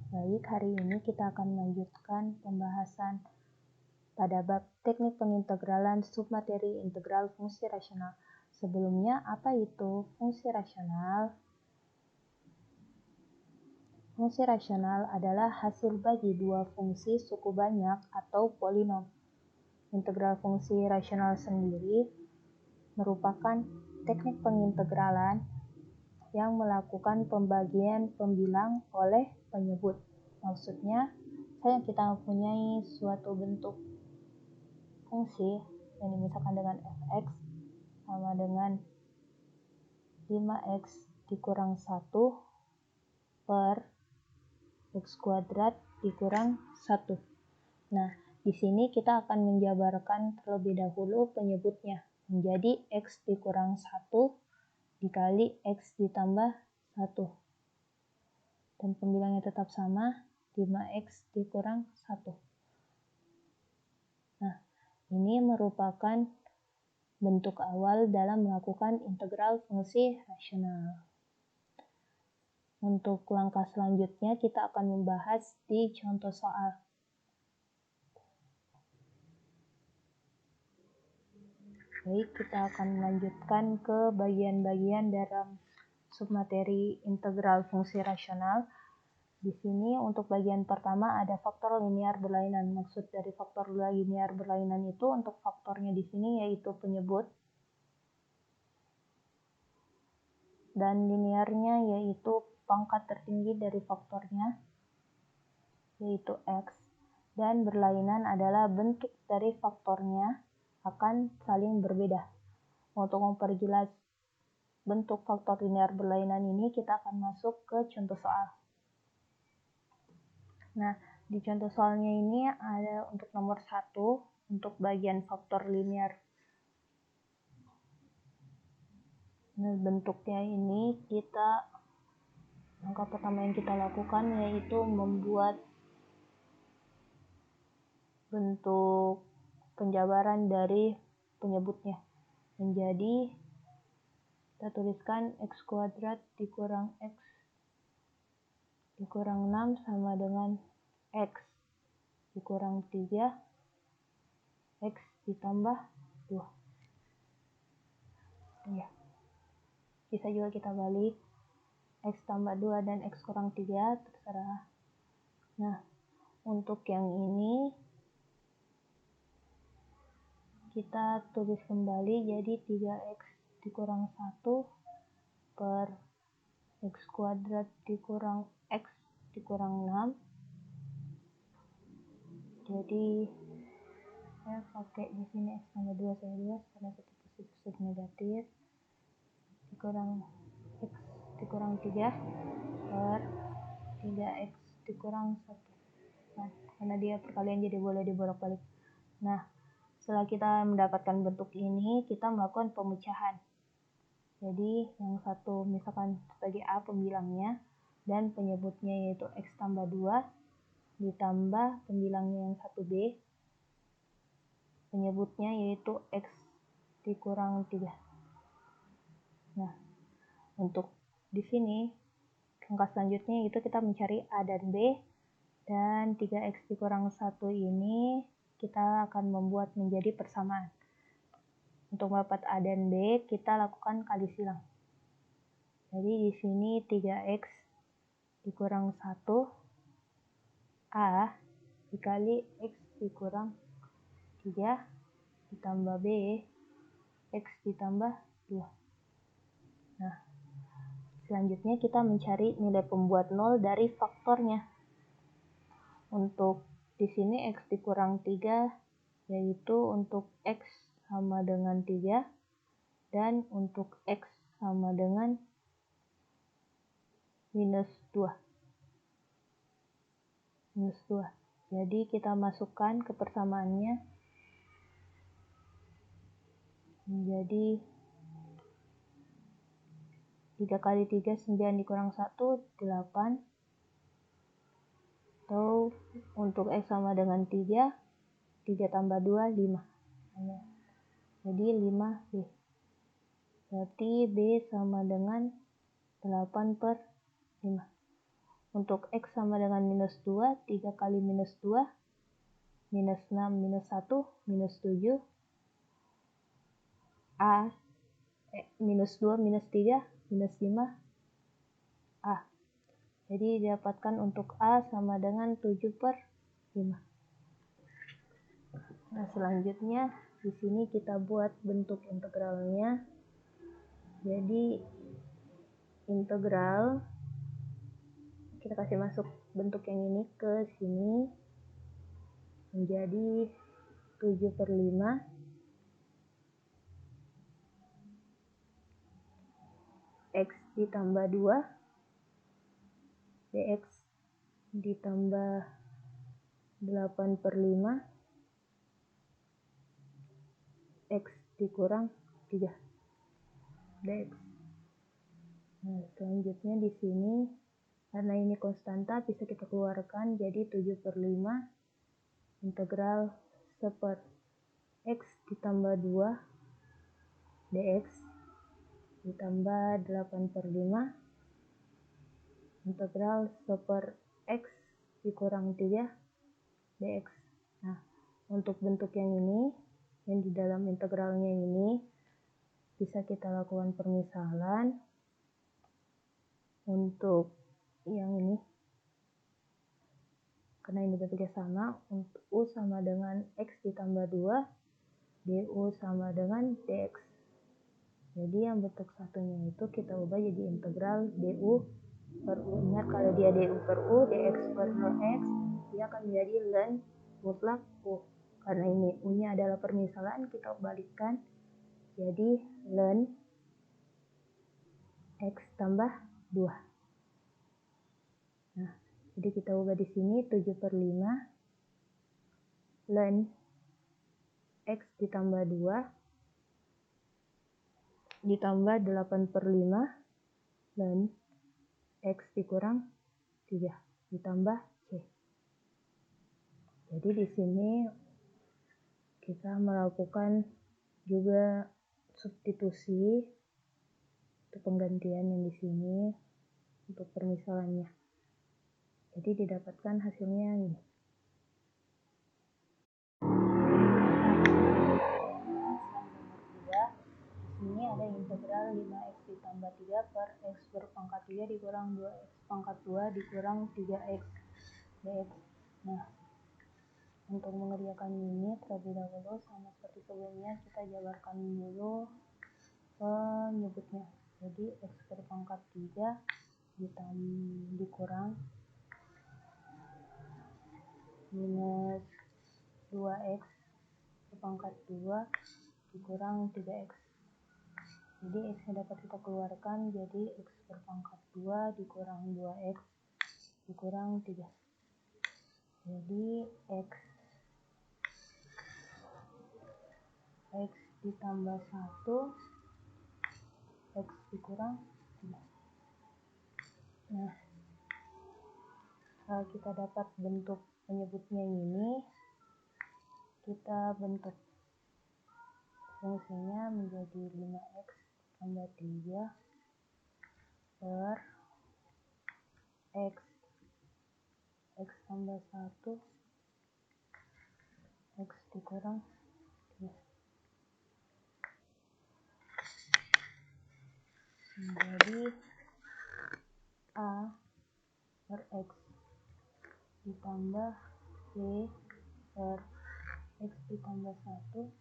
Baik, hari ini kita akan melanjutkan pembahasan pada bab teknik pengintegralan submateri integral fungsi rasional. Sebelumnya, apa itu fungsi rasional? Fungsi rasional adalah hasil bagi dua fungsi suku banyak atau polinom. Integral fungsi rasional sendiri merupakan teknik pengintegralan yang melakukan pembagian pembilang oleh penyebut. Maksudnya, kita mempunyai suatu bentuk fungsi yang dimisahkan dengan fx sama dengan 5x dikurang 1 per x kuadrat dikurang 1. Nah, di sini kita akan menjabarkan terlebih dahulu penyebutnya menjadi x dikurang 1 dikali x ditambah 1. Dan pembilangnya tetap sama, 5x dikurang 1. Nah, ini merupakan bentuk awal dalam melakukan integral fungsi rasional. Untuk langkah selanjutnya kita akan membahas di contoh soal. Baik, kita akan melanjutkan ke bagian-bagian dalam submateri integral fungsi rasional. Di sini untuk bagian pertama ada faktor linear berlainan. Maksud dari faktor linear berlainan itu untuk faktornya di sini yaitu penyebut dan linearnya yaitu pangkat tertinggi dari faktornya yaitu x, dan berlainan adalah bentuk dari faktornya akan saling berbeda. Untuk memperjelas bentuk faktor linear berlainan ini kita akan masuk ke contoh soal. Nah, di contoh soalnya ini ada untuk nomor 1 untuk bagian faktor linear. Nah, bentuknya ini langkah pertama yang kita lakukan yaitu membuat bentuk penjabaran dari penyebutnya. Menjadi kita tuliskan x kuadrat dikurang x dikurang 6 sama dengan x dikurang 3 x ditambah 2. Ya. Bisa juga kita balik x tambah 2 dan x kurang 3, terserah. Nah, untuk yang ini kita tulis kembali jadi 3x dikurang 1 per x kuadrat dikurang x dikurang 6. Jadi saya pakai di sini x tambah 2 saya 2 karena satu positif negatif dikurang x dikurang 3 per 3x dikurang 1. Nah, karena dia perkalian jadi boleh dibolak-balik. Nah, setelah kita mendapatkan bentuk ini, kita melakukan pemecahan. Jadi yang satu misalkan sebagai A pembilangnya dan penyebutnya yaitu x tambah 2 ditambah pembilangnya yang 1b, penyebutnya yaitu x dikurang 3. Nah, untuk di sini langkah selanjutnya itu kita mencari A dan B, dan 3x dikurang 1 ini kita akan membuat menjadi persamaan. Untuk mendapat A dan B, kita lakukan kali silang. Jadi di sini 3x dikurang 1 A dikali x dikurang 3 ditambah B x ditambah 2. Nah, selanjutnya kita mencari nilai pembuat 0 dari faktornya. Untuk di sini x dikurang 3 yaitu untuk x sama dengan 3 dan untuk x sama dengan minus 2. Jadi kita masukkan ke persamaannya menjadi 3 kali 3 9 dikurang 1 8, atau untuk x sama dengan 3 tambah 2 5. Jadi 5b. Berarti b sama dengan 8 per 5. untuk X sama dengan minus 2, 3 kali minus 2, minus 6, minus 1, minus 7, A, minus 2, minus 3, minus 5, A. Jadi didapatkan untuk A sama dengan 7/5. Nah, selanjutnya di sini kita buat bentuk integralnya. Jadi integral kita kasih masuk bentuk yang ini ke sini menjadi 7/5 X ditambah 2 dx ditambah 8/5 X dikurang 3 dx. Nah, selanjutnya di sini karena ini konstanta bisa kita keluarkan jadi 7/5 integral 1/x ditambah 2 dx ditambah 8/5 integral 1/x dikurang 3 dx. Nah, untuk bentuk yang ini yang di dalam integralnya ini bisa kita lakukan permisalan. Untuk yang ini karena ini bentuknya sama, untuk U sama dengan X ditambah 2 du sama dengan dx. Jadi yang bentuk satunya itu kita ubah jadi integral du per u. Ingat kalau dia du per u, dx per x, dia akan menjadi ln mutlak u. Karena ini u-nya adalah permisalan, kita balikkan jadi ln x tambah 2. Nah, jadi kita ubah di sini 7/5 ln x ditambah 2 ditambah 8/5 ln x dikurang 3 ditambah c. Jadi di sini kita melakukan juga substitusi untuk penggantian yang di sini untuk permisalannya. Jadi didapatkan hasilnya ini. Di sini ada integral 5x ditambah 3 per x berpangkat 3 dikurang 2x pangkat 2 dikurang 3x dx. Nah, untuk mengerjakan ini terlebih dahulu sama seperti sebelumnya kita jabarkan dulu penyebutnya. Jadi x berpangkat 3 dikurang minus 2x berpangkat 2 dikurang 3x. Jadi x nya dapat kita keluarkan jadi x berpangkat 2 dikurang 2x dikurang 3. Jadi x ditambah 1 x dikurang 3. Nah, kalau kita dapat bentuk penyebutnya ini, kita bentuk fungsinya menjadi 5x tambah 3 per x tambah 1 x dikurang 3. Jadi a per x ditambah b per x ditambah 1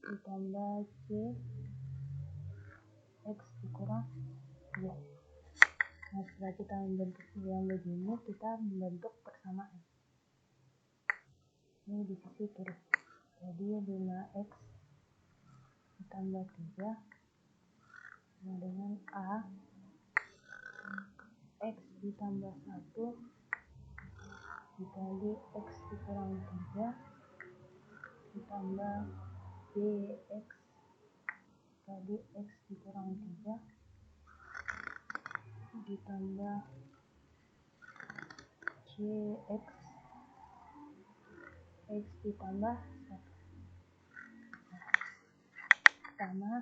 ditambah c x dikurang 3. Nah, setelah kita membentuk yang begini, kita membentuk persamaan. Ini di sisi kiri. Jadi 5x ditambah 3 sama dengan a x ditambah 1 dikali x dikurang 3 ditambah bx dikali x dikurang 3 ditambah cx x ditambah 1. Pertama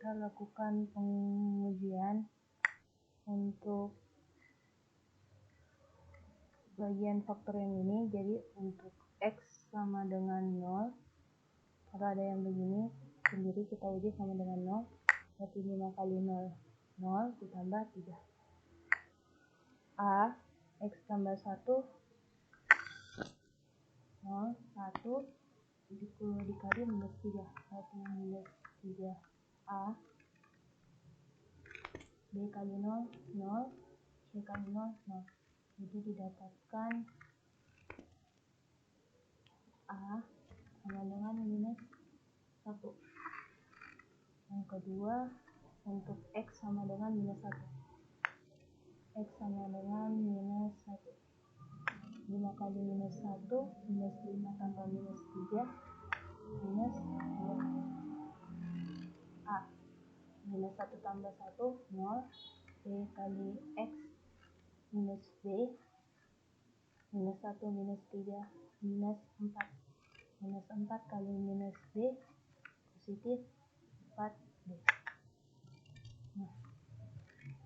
kita lakukan pengujian untuk bagian faktor yang ini. Jadi untuk X sama dengan 0, kalau ada yang begini sendiri kita uji sama dengan 0, berarti 5 kali 0, 0 ditambah 3. A, X tambah 1, 0, 1, dikali minus 3, berarti minus 3A. B kali 0, 0, C kali 0, 0. Jadi didapatkan A sama dengan minus 1. Yang kedua, untuk X sama dengan minus 1. X sama dengan minus 1. 5 kali minus 1, minus 5 tambah minus 3, minus 2. A, minus 1 tambah 1, 0. B kali X minus B, minus 1 minus 3, minus 4. Minus 4 kali minus B, positif 4B. Nah,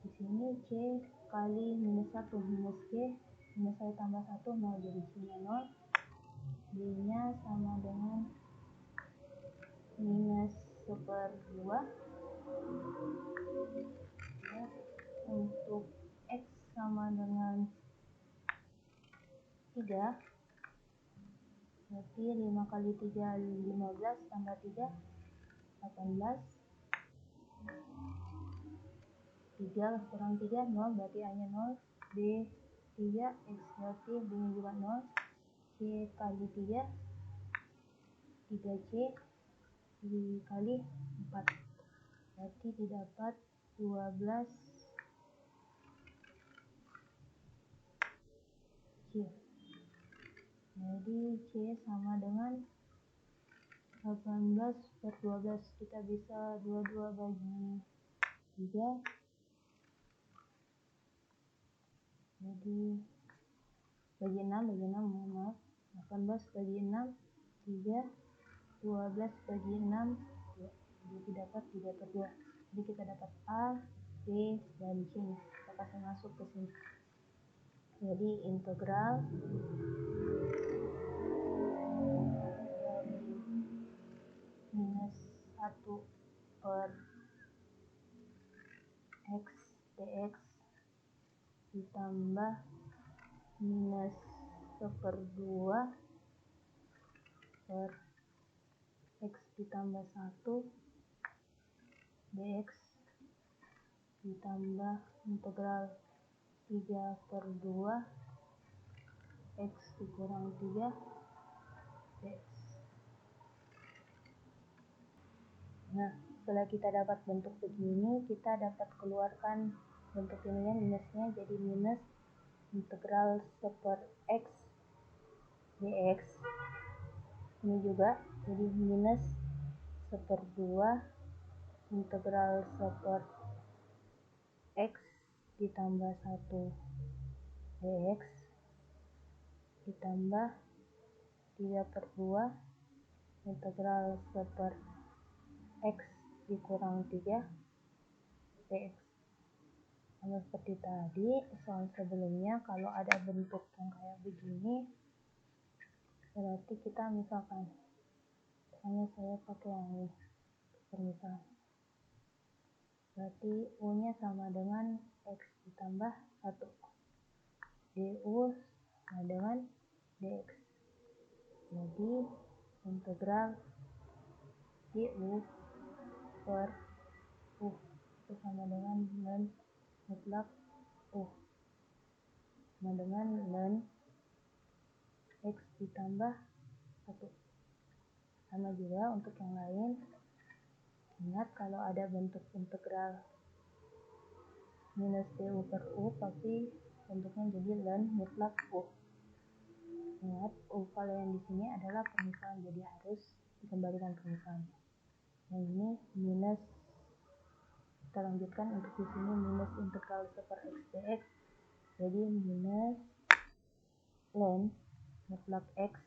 di sini C kali minus 1 minus G, minus 1 tambah 1, 0, jadi C-nya 0. B-nya sama dengan minus 1/2. Ya, untuk X sama dengan 3, berarti 5 kali 3, 15, tambah 3, 18. 3 kurang 3, 0, berarti A-nya 0. B, 3, X berarti B-nya juga 0. C kali 3, 3C dikali 4, berarti didapat 12C. Jadi C sama dengan 18/12. Kita bisa 22 bagi 3. Jadi bagi 6, mohon maaf. 18 bagi 6, 3. 12 bagi 6, 2. Jadi dapat 3/2. Jadi kita dapat A, B, dan C. Kita kasih masuk ke sini. Jadi integral minus 1 per X dx ditambah minus 1/2 per X ditambah 1 dx ditambah integral 3/2 X dikurang 3 dx. Nah, setelah kita dapat bentuk begini, kita dapat keluarkan bentuk ininya minusnya, jadi minus integral 1 per X dx. Ini juga jadi minus 1/2 integral 1 per X ditambah 1 dx ditambah 3/2 integral 1 per X dikurang 3 dx. Sama seperti tadi soal sebelumnya, kalau ada bentuk yang kayak begini, berarti kita misalkan saya pakai yang ini, permisalan. Berarti U-nya sama dengan X ditambah 1. DU sama dengan DX. Jadi integral DU per U itu sama dengan ln mutlak U sama dengan ln X ditambah 1. Sama juga untuk yang lain. Ingat, kalau ada bentuk integral minus DU per U, pasti bentuknya jadi ln mutlak U. Ingat, U kalau yang di sini adalah permisalan, jadi harus dikembalikan permisalan. Yang ini minus, kita lanjutkan untuk di sini minus integral 1 per X dx, jadi minus ln mutlak X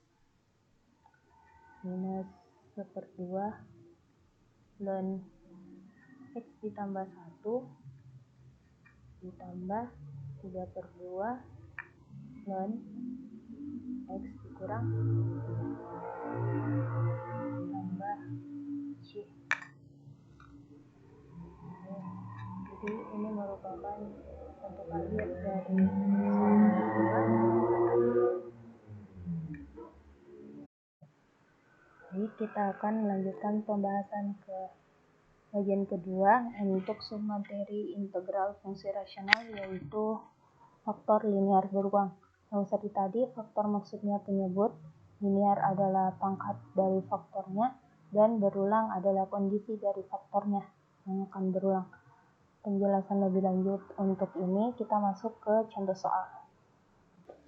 minus 1/2 ln X ditambah 1 ditambah 3/2 ln X dikurang ditambah C. Jadi ini merupakan bentuk akhir dari soal kedua. Jadi kita akan melanjutkan pembahasan ke bagian kedua untuk submateri integral fungsi rasional, yaitu faktor linear berulang. Yang seperti tadi, faktor maksudnya penyebut, linear adalah pangkat dari faktornya, dan berulang adalah kondisi dari faktornya yang akan berulang. Penjelasan lebih lanjut untuk ini kita masuk ke contoh soal.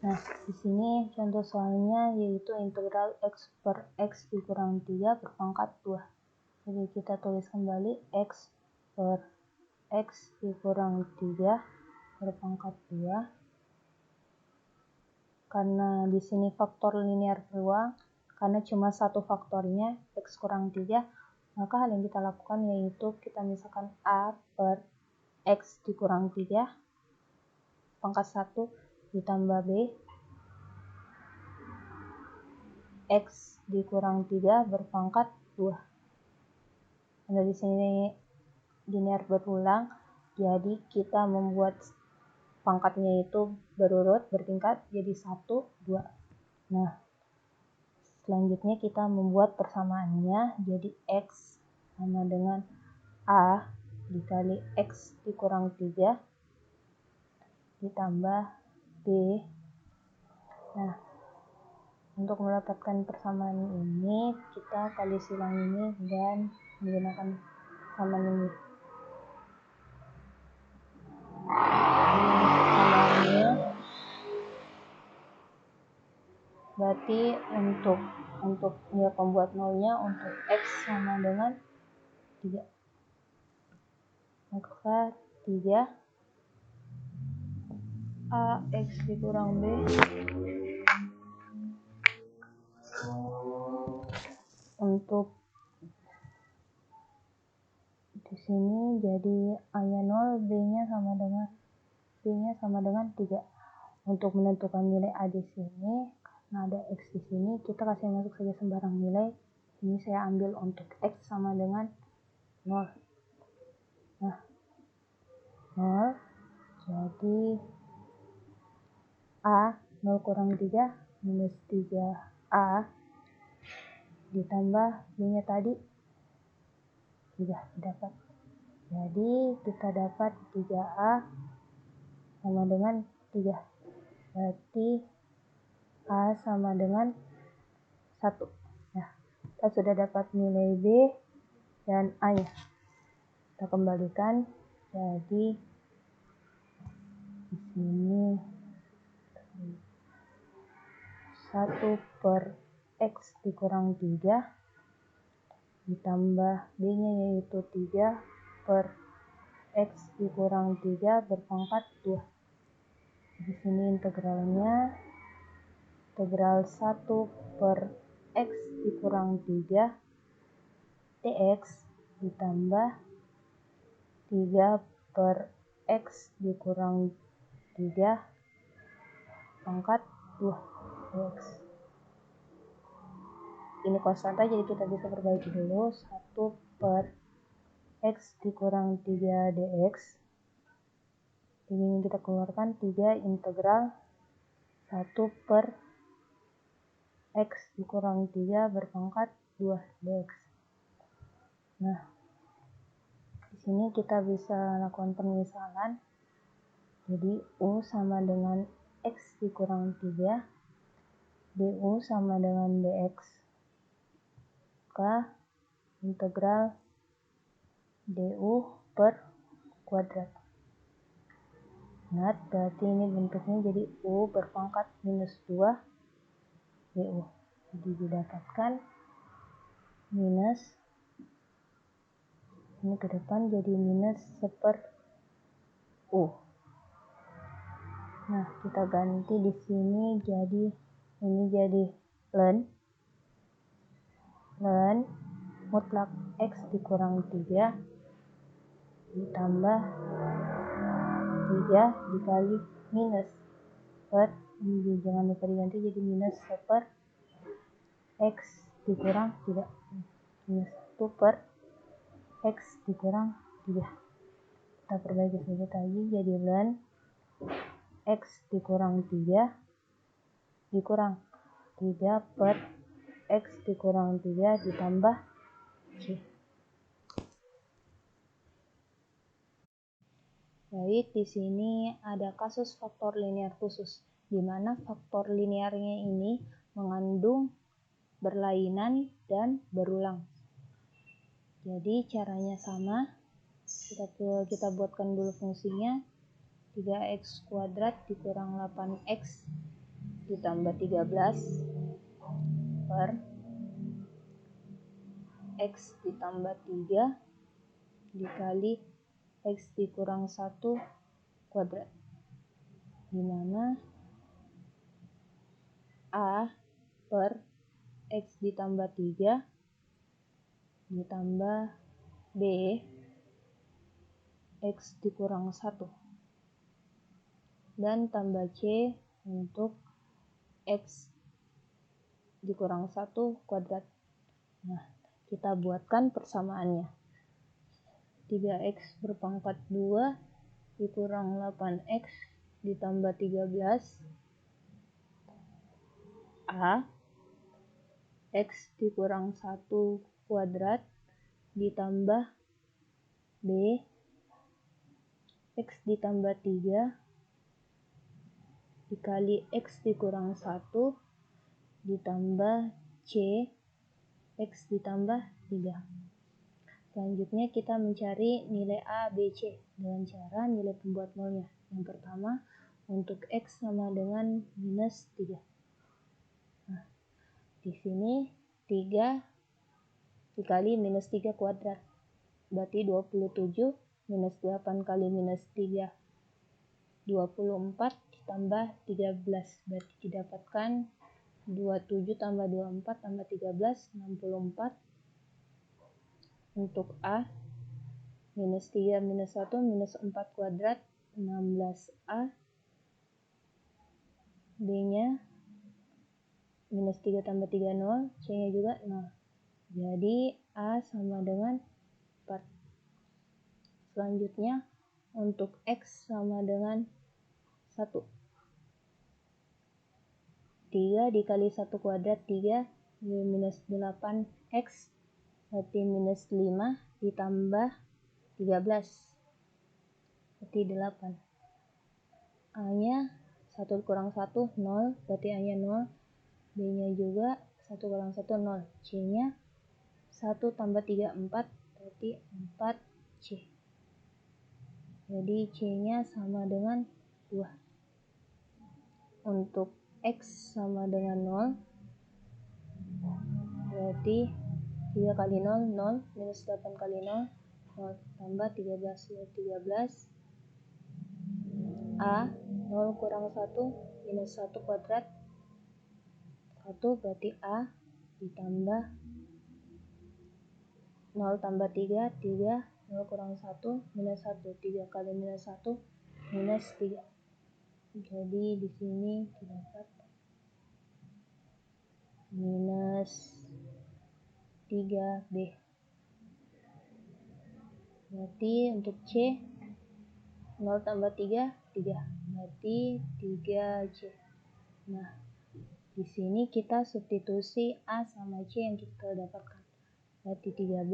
Nah, di sini contoh soalnya yaitu integral X per X dikurang 3 berpangkat 2. Jadi kita tulis kembali X per X dikurang 3 berpangkat 2. Karena di sini faktor linear berulang, karena cuma satu faktornya X kurang 3, maka hal yang kita lakukan yaitu kita misalkan A per X dikurang 3 pangkat 1 ditambah B X dikurang 3 berpangkat 2. Karena di sini linear berulang, jadi kita membuat pangkatnya itu berurut, bertingkat, jadi 1, 2. Nah, selanjutnya kita membuat persamaannya, jadi X sama dengan A dikali X dikurang 3 ditambah B. Nah, untuk mendapatkan persamaan ini, kita kali silang ini dan menggunakan persamaan ini. Persamaannya berarti untuk ya pembuat nolnya untuk X sama dengan 3. Maka 3 A X dikurang B untuk di sini jadi A-nya 0, B-nya sama dengan 3. Untuk menentukan nilai A di sini, karena ada X di sini, kita kasih masuk saja sembarang nilai. Ini saya ambil untuk X sama dengan 0. Nah, 0, jadi A 0 kurang 3 minus 3A ditambah B-nya tadi 3 dapat. Jadi kita dapat 3A sama dengan 3. Berarti A sama dengan 1. Nah, kita sudah dapat nilai B dan A-nya. Kita kembalikan. Jadi di sini 1 per X dikurang 3 ditambah B-nya yaitu 3 per X dikurang 3 berpangkat 2. Di sini integralnya integral 1 per X dikurang 3 dx ditambah 3 per X dikurang 3 pangkat 2 dx. Ini konstanta, jadi kita bisa perbaiki dulu. 1 per X dikurang 3 dx. Ini kita keluarkan 3 integral 1 per X dikurang 3 berpangkat 2 dx. Nah, di sini kita bisa lakukan pemisalan. Jadi U sama dengan X dikurang 3, du sama dengan dx. Maka integral du per kuadrat. Nah, berarti ini bentuknya jadi U berpangkat minus 2 du. Jadi didapatkan minus, ini ke depan jadi minus 1/. Nah, kita ganti di sini jadi ini jadi ln mutlak X dikurang 3 ditambah 3 dikali minus per, jangan lupa diganti jadi minus 1 per X dikurang 3, minus 1 per X dikurang 3. Kita perbaiki sedikit lagi jadi ln X dikurang 3 dikurang 3 per X dikurang 3 ditambah C. Baik, di sini ada kasus faktor linear khusus, di mana faktor linearnya ini mengandung berlainan dan berulang. Jadi caranya sama, kita buatkan dulu fungsinya. 3x kuadrat dikurang 8x ditambah 13 per x ditambah 3 dikali x dikurang 1 kuadrat, di mana A per x ditambah 3 ditambah B x dikurang 1 dan tambah C untuk x dikurang 1 kuadrat. Nah, kita buatkan persamaannya. 3x berpangkat 2 dikurang 8x ditambah 13 A x dikurang 1 kuadrat ditambah B x ditambah 3 dikali x dikurang 1 ditambah C x ditambah 3. Selanjutnya kita mencari nilai A, B, C dengan cara nilai pembuat nolnya. Yang pertama, untuk X sama dengan minus 3. Nah, di sini 3 dikali minus 3 kuadrat. Berarti 27 minus 8 kali minus 3. 24 ditambah 13. Berarti didapatkan 27 tambah 24 tambah 13, 64. Untuk A, minus 3 minus 1 minus 4 kuadrat, 16A. B-nya minus 3 tambah 3, 0. C-nya juga 0. Jadi A sama dengan 4. Selanjutnya, untuk X sama dengan 1. 3 dikali 1 kuadrat, 3. Minus 8X. Berarti minus 5 ditambah 13. Berarti 8. A-nya 1 kurang 1, 0. Berarti A-nya 0. B-nya juga 1 kurang 1, 0. C-nya 1 tambah 3, 4. Berarti 4C. Jadi C-nya sama dengan 2. Untuk X sama dengan 0. Berarti 3 kali 0, 0. Minus 8 kali 0, 0. Tambah 13. 13. A, 0 kurang 1, minus 1 kuadrat. 1 berarti A ditambah 0 tambah 3, 3. 0 kurang 1, minus 1. 3 kali minus 1, minus 3. Jadi di sini didapat minus 3B. Berarti untuk C 0 tambah 3, 3. Berarti 3C. Nah, di sini kita substitusi A sama C yang kita dapatkan. Berarti 13,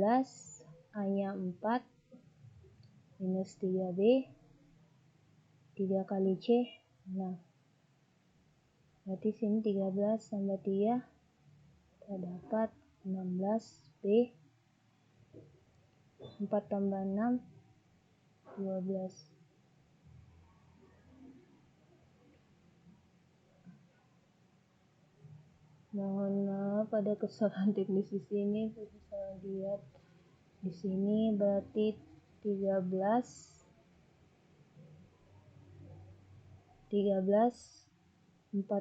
A-nya 4, minus 3B, 3 kali C, 6. Berarti sini 13 tambah 3, terdapat 16B. 4 tambah 6, 12. Mohon maaf pada kesalahan teknis di sini, bisa lihat di sini berarti 13 4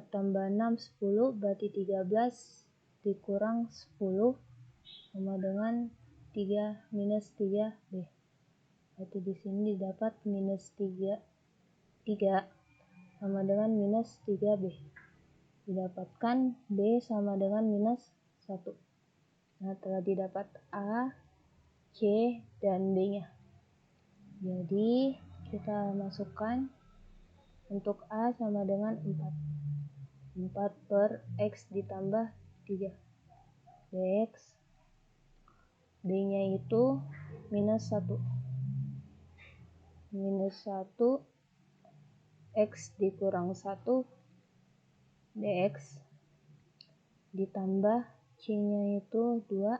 tambah 6, 10. Berarti 13 dikurang 10 sama dengan 3 minus 3B. Berarti di sini didapat minus 3 sama dengan minus 3B. Didapatkan B sama dengan minus 1. Nah, telah didapat A, C, dan B-nya. Jadi, kita masukkan untuk A sama dengan 4. 4 per X ditambah 3. Dx. B-nya itu minus 1. Minus 1 X dikurang 1 dx ditambah C-nya itu 2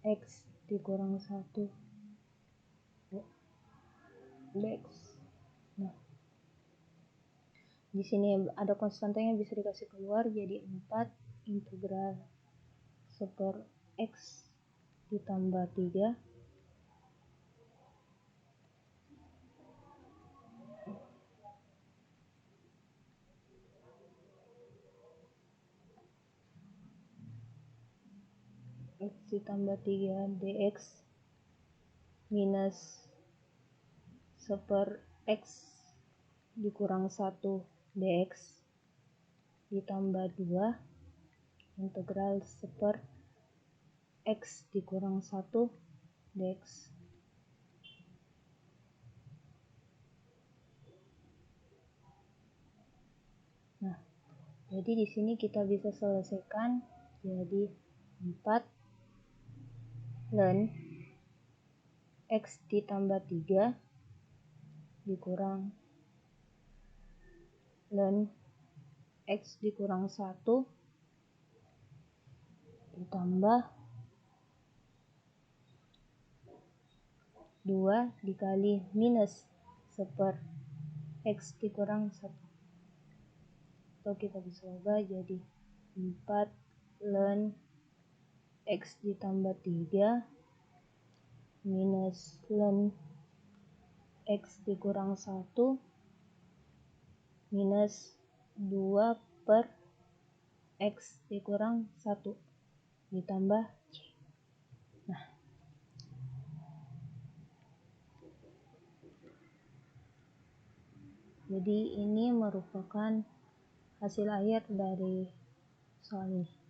X dikurang 1 dx. Nah, di sini ada konstantanya bisa dikasih keluar jadi 4 integral 1 X ditambah 3 X ditambah 3 dx minus 1 X dikurang 1 dx ditambah 2 integral 1 X dikurang 1 dx. Nah, jadi di sini kita bisa selesaikan jadi 4 ln X ditambah 3 dikurang ln X dikurang 1 ditambah 2 dikali minus 1 X dikurang 1. Atau kita bisa ubah jadi 4 ln X ditambah 3 minus ln X dikurang 1 minus 2 per X dikurang 1 ditambah C. Nah, jadi ini merupakan hasil akhir dari soal ini.